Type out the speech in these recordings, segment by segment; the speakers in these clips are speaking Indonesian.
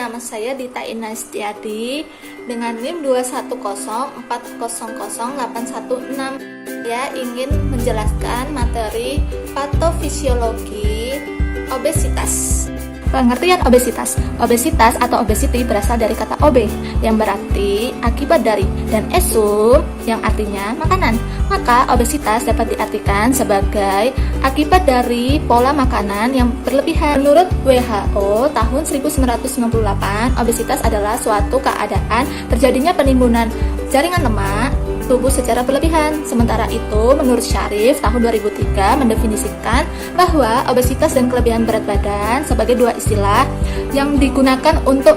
nama saya Dita Inastiadi dengan NIM 210400816. Saya ingin menjelaskan materi patofisiologi obesitas. Pengertian obesitas. Obesitas atau obesity berasal dari kata obe yang berarti akibat dari dan esum yang artinya makanan. Maka obesitas dapat diartikan sebagai akibat dari pola makanan yang berlebihan. Menurut WHO tahun 1998, obesitas adalah suatu keadaan terjadinya penimbunan jaringan lemak tubuh secara berlebihan. Sementara itu, menurut Syarif tahun 2003 mendefinisikan bahwa obesitas dan kelebihan berat badan sebagai dua istilah yang digunakan untuk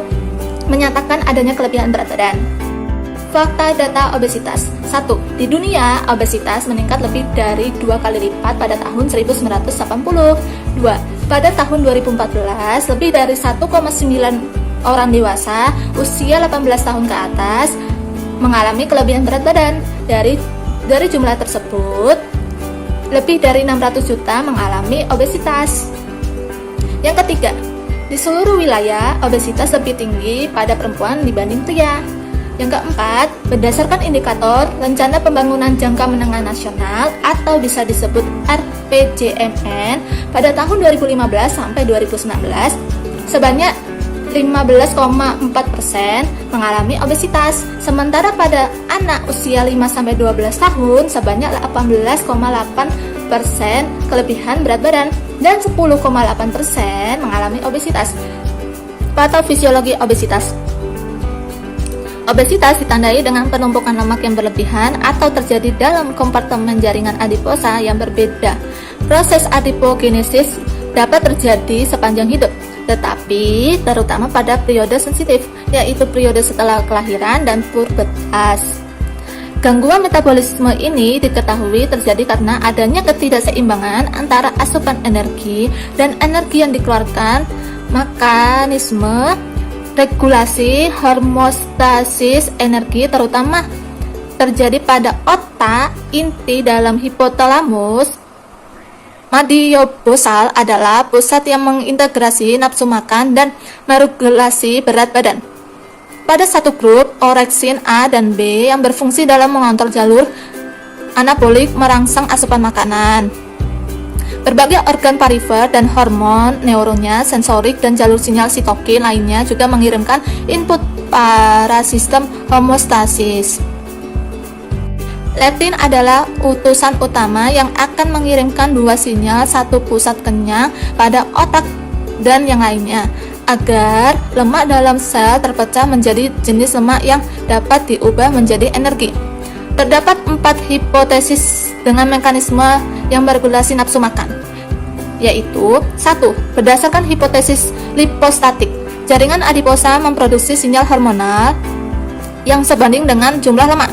menyatakan adanya kelebihan berat badan. Fakta data obesitas. 1. Di dunia, obesitas meningkat lebih dari 2 kali lipat pada tahun 1980. 2. Pada tahun 2014, lebih dari 1,9 orang dewasa usia 18 tahun ke atas mengalami kelebihan berat badan. Dari jumlah tersebut, lebih dari 600 juta mengalami obesitas. Yang ketiga, di seluruh wilayah, obesitas lebih tinggi pada perempuan dibanding pria. Yang keempat, berdasarkan indikator Rencana Pembangunan Jangka Menengah Nasional atau bisa disebut RPJMN pada tahun 2015 sampai 2019, sebanyak 15,4% mengalami obesitas. Sementara pada anak usia 5-12 tahun sebanyak 18,8% kelebihan berat badan dan 10,8% mengalami obesitas. Patofisiologi obesitas. Obesitas ditandai dengan penumpukan lemak yang berlebihan atau terjadi dalam kompartemen jaringan adiposa yang berbeda. Proses adipogenesis dapat terjadi sepanjang hidup, tetapi terutama pada periode sensitif, yaitu periode setelah kelahiran dan pubertas. Gangguan metabolisme ini diketahui terjadi karena adanya ketidakseimbangan antara asupan energi dan energi yang dikeluarkan. Mekanisme regulasi homeostasis energi terutama terjadi pada otak inti dalam hipotalamus. Madiobosal adalah pusat yang mengintegrasi nafsu makan dan meregulasi berat badan. Pada satu grup, oreksin A dan B yang berfungsi dalam mengontrol jalur anabolik merangsang asupan makanan. Berbagai organ perifer dan hormon, neuronnya, sensorik, dan jalur sinyal sitokin lainnya juga mengirimkan input para sistem homeostasis. Leptin adalah utusan utama yang akan mengirimkan dua sinyal, satu pusat kenyang pada otak dan yang lainnya, agar lemak dalam sel terpecah menjadi jenis lemak yang dapat diubah menjadi energi. Terdapat 4 hipotesis dengan mekanisme yang meregulasi nafsu makan, yaitu 1. Berdasarkan hipotesis lipostatik, jaringan adiposa memproduksi sinyal hormonal yang sebanding dengan jumlah lemak.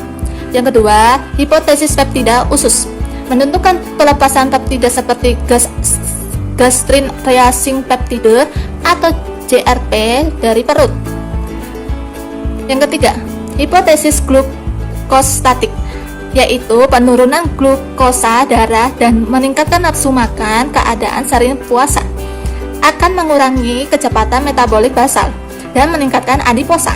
Yang kedua, hipotesis peptida usus menentukan pelepasan peptida seperti gastrin reacing peptide atau GRP dari perut. Yang ketiga, hipotesis glukostatik, yaitu penurunan glukosa darah dan meningkatkan nafsu makan. Keadaan sering puasa akan mengurangi kecepatan metabolik basal dan meningkatkan adiposa.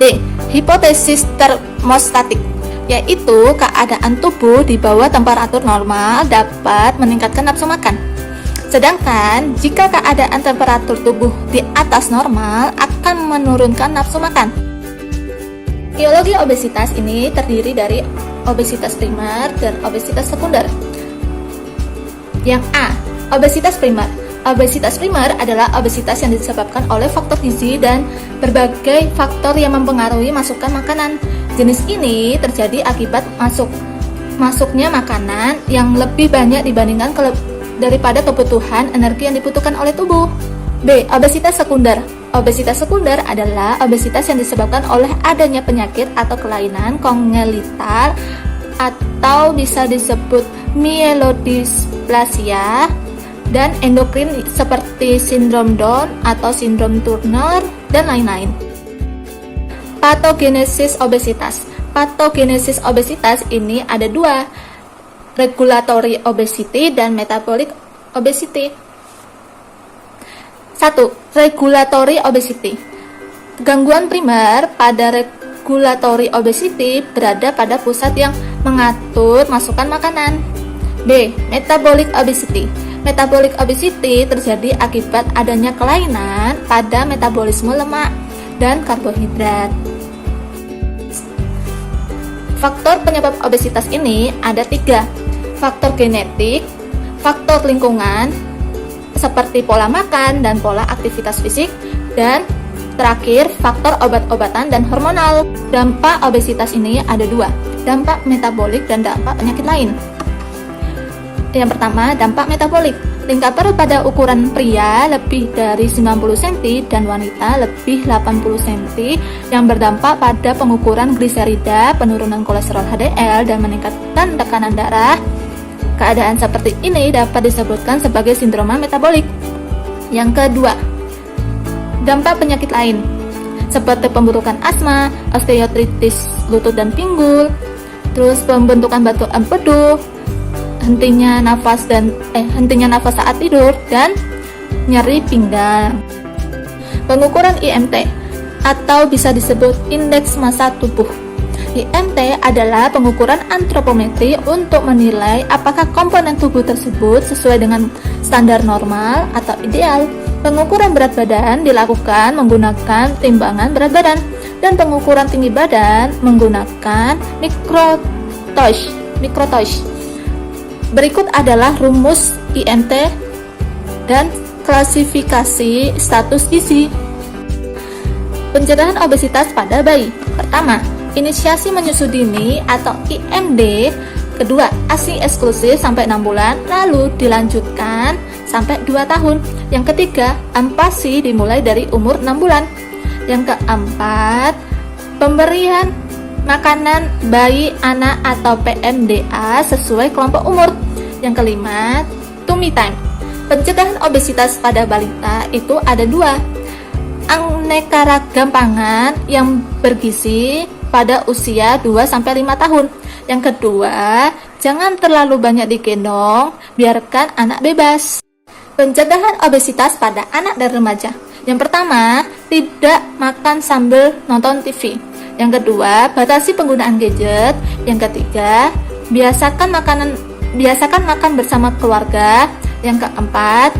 D. Hipotesis termostatik, yaitu keadaan tubuh di bawah temperatur normal dapat meningkatkan nafsu makan. Sedangkan jika keadaan temperatur tubuh di atas normal akan menurunkan nafsu makan. Etiologi obesitas ini terdiri dari obesitas primer dan obesitas sekunder. Yang A. Obesitas primer. Obesitas primer adalah obesitas yang disebabkan oleh faktor gizi dan berbagai faktor yang mempengaruhi masukan makanan. Jenis ini terjadi akibat masuknya makanan yang lebih banyak dibandingkan daripada kebutuhan energi yang dibutuhkan oleh tubuh. B. Obesitas sekunder. Obesitas sekunder adalah obesitas yang disebabkan oleh adanya penyakit atau kelainan kongenital atau bisa disebut myelodysplasia dan endokrin seperti sindrom Down atau sindrom Turner dan lain-lain. Patogenesis obesitas. Patogenesis obesitas ini ada dua, regulatory obesity dan metabolic obesity. 1. Regulatory obesity. Gangguan primer pada regulatory obesity berada pada pusat yang mengatur masukan makanan. B. Metabolic obesity. Metabolic obesity terjadi akibat adanya kelainan pada metabolisme lemak dan karbohidrat. Faktor penyebab obesitas ini ada 3. Faktor genetik, faktor lingkungan, seperti pola makan dan pola aktivitas fisik, dan terakhir faktor obat-obatan dan hormonal. Dampak obesitas ini ada 2, dampak metabolik dan dampak penyakit lain. Yang pertama, dampak metabolik. Tingkat perut pada ukuran pria lebih dari 90 cm dan wanita lebih 80 cm yang berdampak pada pengukuran gliserida, penurunan kolesterol HDL, dan meningkatkan tekanan darah. Keadaan seperti ini dapat disebutkan sebagai sindroma metabolik. Yang kedua, dampak penyakit lain seperti pemburukan asma, osteoartritis lutut dan pinggul, terus pembentukan batu empedu, hentinya nafas saat tidur, dan nyeri pinggang. Pengukuran IMT atau bisa disebut indeks massa tubuh. IMT adalah pengukuran antropometri untuk menilai apakah komponen tubuh tersebut sesuai dengan standar normal atau ideal. Pengukuran berat badan dilakukan menggunakan timbangan berat badan, dan pengukuran tinggi badan menggunakan mikrotosh. Berikut adalah rumus IMT dan klasifikasi status gizi. Pencegahan obesitas pada bayi. Pertama, inisiasi menyusui dini atau IMD. Kedua, ASI eksklusif sampai 6 bulan, lalu dilanjutkan sampai 2 tahun. Yang ketiga, ampasi dimulai dari umur 6 bulan. Yang keempat, pemberian makanan bayi anak atau PMDA sesuai kelompok umur. Yang kelima, tummy time. Pencegahan obesitas pada balita itu ada 2. Aneka ragam pangan yang bergizi pada usia 2-5 tahun. Yang kedua, jangan terlalu banyak digendong, biarkan anak bebas. Pencegahan obesitas pada anak dan remaja. Yang pertama, tidak makan sambil nonton TV. Yang kedua, batasi penggunaan gadget. Yang ketiga, biasakan makan bersama keluarga. Yang keempat,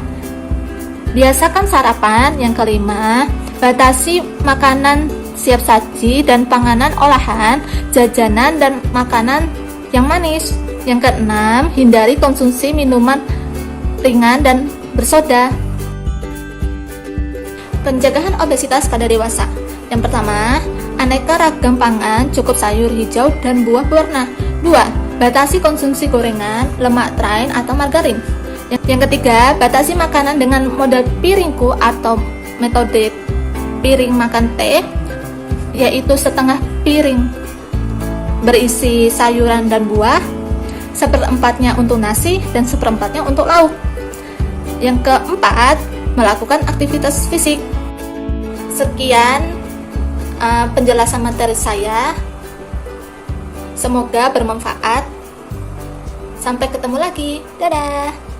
biasakan sarapan. Yang kelima, batasi makanan siap saji dan panganan olahan, jajanan, dan makanan yang manis. Yang keenam, hindari konsumsi minuman ringan dan bersoda. Pencegahan obesitas pada dewasa. Yang pertama, aneka ragam pangan, cukup sayur hijau dan buah berwarna. 2. Batasi konsumsi gorengan, lemak train atau margarin. Yang ketiga, batasi makanan dengan model piringku atau metode piring makan teh, yaitu setengah piring berisi sayuran dan buah, 1/4-nya untuk nasi dan 1/4-nya untuk lauk. Yang keempat, melakukan aktivitas fisik. Sekian penjelasan materi saya, semoga bermanfaat. Sampai ketemu lagi, dadah.